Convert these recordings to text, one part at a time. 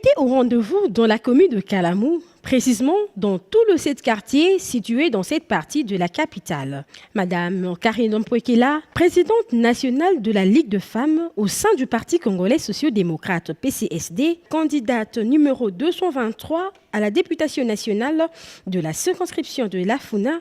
était au rendez-vous dans la commune de Kalamou, précisément dans tout le 7 quartiers situé dans cette partie de la capitale. Madame Karine Mpwekela, présidente nationale de la Ligue de femmes au sein du Parti congolais social-démocrate PCSD, candidate numéro 223 à la députation nationale de la circonscription de Lafuna,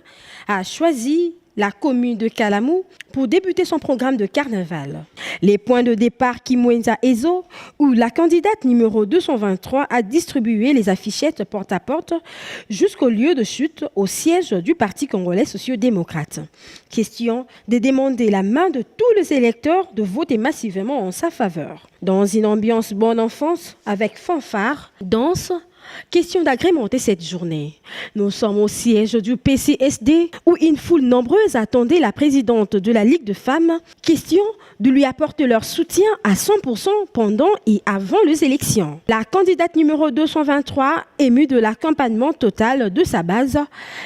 a choisi la commune de Kalamou pour débuter son programme de carnaval. Les points de départ Kimwenza Ezo, où la candidate numéro 223 a distribué les affichettes porte-à-porte jusqu'au lieu de chute au siège du Parti congolais social-démocrate. Question de demander la main de tous les électeurs de voter massivement en sa faveur. Dans une ambiance bonne enfance, avec fanfare, danse, question d'agrémenter cette journée. Nous sommes au siège du PCSD où une foule nombreuse attendait la présidente de la Ligue de femmes. Question de lui apporter leur soutien à 100% pendant et avant les élections. La candidate numéro 223, émue de l'accompagnement total de sa base,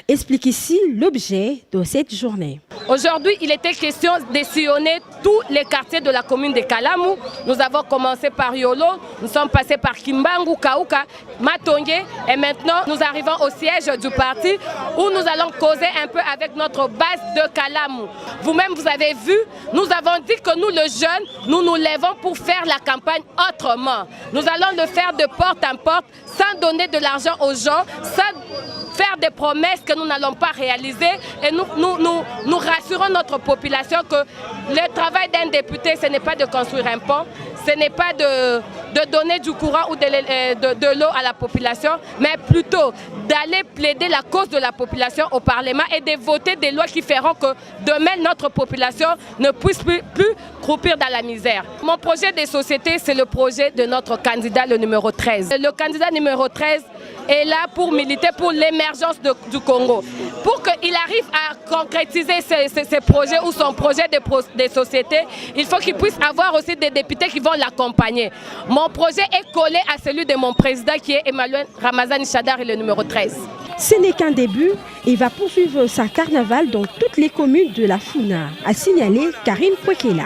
explique ici l'objet de cette journée. Aujourd'hui, il était question de sillonner tous les quartiers de la commune de Kalamou. Nous avons commencé par Yolo, nous sommes passés par Kimbangu, Kauka, Matongé et maintenant nous arrivons au siège du parti où nous allons causer un peu avec notre base de Kalamou. Vous-même, vous avez vu, nous avons dit que nous, les jeunes, nous nous lèvons pour faire la campagne autrement. Nous allons le faire de porte en porte, sans donner de l'argent aux gens, sans faire des promesses que nous n'allons pas réaliser. Et nous rassurons notre population que le travail d'un député, ce n'est pas de construire un pont, ce n'est pas de donner du courant ou de l'eau à la population, mais plutôt d'aller plaider la cause de la population au Parlement et de voter des lois qui feront que demain notre population ne puisse plus croupir dans la misère. Mon projet de société, c'est le projet de notre candidat, le numéro 13. Le candidat numéro 13 est là pour militer pour l'émergence du Congo. Pour qu'il arrive à concrétiser ses projets ou son projet de société, il faut qu'il puisse avoir aussi des députés qui vont l'accompagner. Mon projet est collé à celui de mon président qui est Emmanuel Ramazani Shadari, le numéro 13. Ce n'est qu'un début. Il va poursuivre sa carnaval dans toutes les communes de la Funa, a signalé Karine Mpwekela.